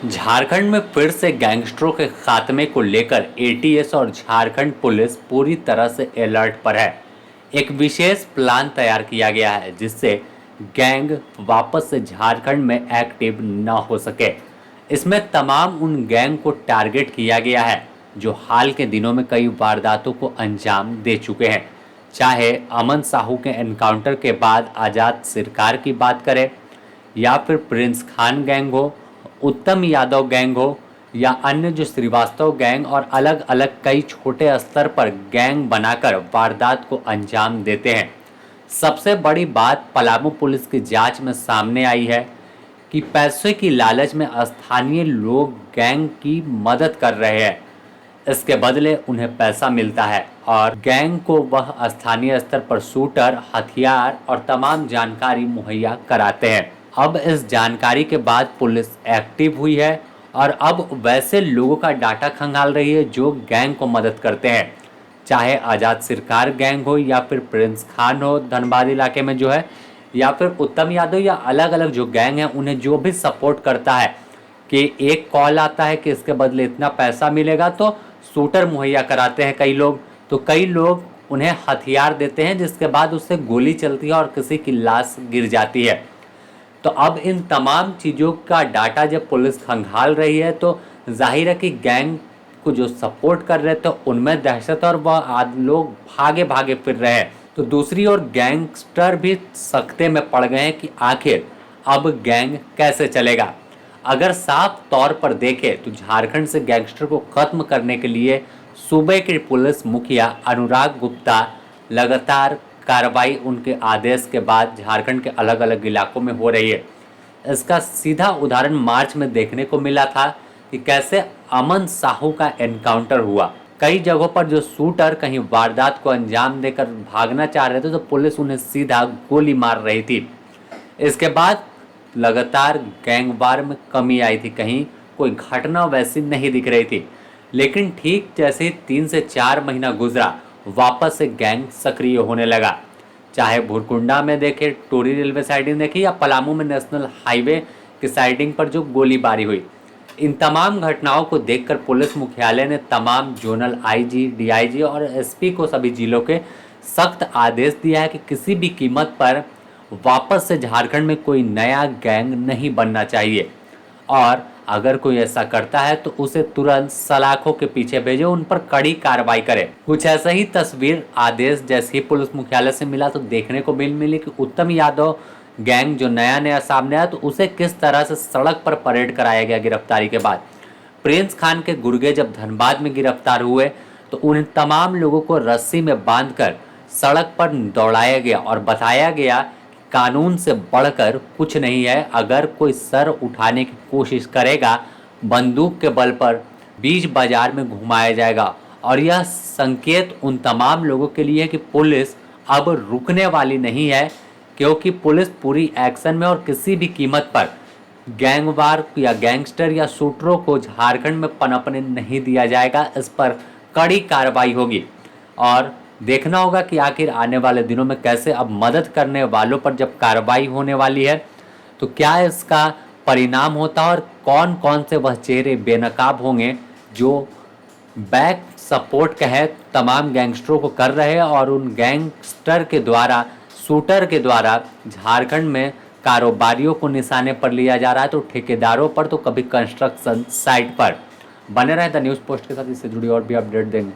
झारखंड में फिर से गैंगस्टरों के खात्मे को लेकर एटीएस और झारखंड पुलिस पूरी तरह से अलर्ट पर है। एक विशेष प्लान तैयार किया गया है जिससे गैंग वापस से झारखंड में एक्टिव न हो सके। इसमें तमाम उन गैंग को टारगेट किया गया है जो हाल के दिनों में कई वारदातों को अंजाम दे चुके हैं। चाहे अमन साहू के एनकाउंटर के बाद आज़ाद सरकार की बात करें या फिर प्रिंस खान गैंग हो, उत्तम यादव गैंग हो या अन्य जो श्रीवास्तव गैंग और अलग अलग कई छोटे स्तर पर गैंग बनाकर वारदात को अंजाम देते हैं। सबसे बड़ी बात पलामू पुलिस की जांच में सामने आई है कि पैसे की लालच में स्थानीय लोग गैंग की मदद कर रहे हैं। इसके बदले उन्हें पैसा मिलता है और गैंग को वह स्थानीय स्तर पर शूटर, हथियार और तमाम जानकारी मुहैया कराते हैं। अब इस जानकारी के बाद पुलिस एक्टिव हुई है और अब वैसे लोगों का डाटा खंगाल रही है जो गैंग को मदद करते हैं। चाहे आज़ाद सरकार गैंग हो या फिर प्रिंस खान हो धनबाद इलाके में जो है, या फिर उत्तम यादव या अलग अलग जो गैंग हैं, उन्हें जो भी सपोर्ट करता है कि एक कॉल आता है कि इसके बदले इतना पैसा मिलेगा तो शूटर मुहैया कराते हैं कई लोग, तो कई लोग उन्हें हथियार देते हैं जिसके बाद उससे गोली चलती है और किसी की लाश गिर जाती है। तो अब इन तमाम चीज़ों का डाटा जब पुलिस खंगाल रही है तो जाहिर है कि गैंग को जो सपोर्ट कर रहे थे उनमें दहशत और वह लोग भागे भागे फिर रहे हैं। तो दूसरी ओर गैंगस्टर भी सकते में पड़ गए हैं कि आखिर अब गैंग कैसे चलेगा। अगर साफ तौर पर देखें तो झारखंड से गैंगस्टर को खत्म करने के लिए सूबे के पुलिस मुखिया अनुराग गुप्ता लगातार कार्रवाई उनके आदेश के बाद झारखंड के अलग अलग इलाकों में हो रही है। इसका सीधा उदाहरण मार्च में देखने को मिला था कि कैसे अमन साहू का एनकाउंटर हुआ। कई जगहों पर जो शूटर कहीं वारदात को अंजाम देकर भागना चाह रहे थे तो पुलिस उन्हें सीधा गोली मार रही थी। इसके बाद लगातार गैंगवार में कमी आई थी, कहीं कोई घटना वैसी नहीं दिख रही थी। लेकिन ठीक जैसे 3 से 4 महीना गुजरा वापस से गैंग सक्रिय होने लगा। चाहे भुरकुंडा में देखे, टोरी रेलवे साइडिंग देखी या पलामू में नेशनल हाईवे की साइडिंग पर जो गोलीबारी हुई, इन तमाम घटनाओं को देखकर पुलिस मुख्यालय ने तमाम जोनल आईजी, डीआईजी और एसपी को सभी जिलों के सख्त आदेश दिया है कि किसी भी कीमत पर वापस से झारखंड में कोई नया गैंग नहीं बनना चाहिए और अगर कोई ऐसा करता है तो उसे तुरंत सलाखों के पीछे भेजे, उन पर कड़ी कार्रवाई करे। कुछ ऐसा ही तस्वीर आदेश जैसे ही पुलिस मुख्यालय से मिला तो देखने को मिली कि उत्तम यादव गैंग जो नया सामने आया तो उसे किस तरह से सड़क पर परेड कराया गया गिरफ्तारी के बाद। प्रिंस खान के गुर्गे जब धनबाद में गिरफ्तार हुए तो उन तमाम लोगों को रस्सी में बांधकर सड़क पर दौड़ाया गया और बताया गया कानून से बढ़कर कुछ नहीं है। अगर कोई सर उठाने की कोशिश करेगा बंदूक के बल पर बीच बाजार में घुमाया जाएगा। और यह संकेत उन तमाम लोगों के लिए है कि पुलिस अब रुकने वाली नहीं है, क्योंकि पुलिस पूरी एक्शन में और किसी भी कीमत पर गैंगवार या गैंगस्टर या शूटरों को झारखंड में पनपने नहीं दिया जाएगा। इस पर कड़ी कार्रवाई होगी और देखना होगा कि आखिर आने वाले दिनों में कैसे अब मदद करने वालों पर जब कार्रवाई होने वाली है तो क्या इसका परिणाम होता है और कौन कौन से वह चेहरे बेनकाब होंगे जो बैक सपोर्ट कहे तमाम गैंगस्टरों को कर रहे हैं और उन गैंगस्टर के द्वारा, शूटर के द्वारा झारखंड में कारोबारियों को निशाने पर लिया जा रहा है, तो ठेकेदारों पर तो कभी कंस्ट्रक्शन साइट पर। बने रहे द न्यूज़ पोस्ट के साथ, इससे जुड़ी और भी अपडेट देंगे।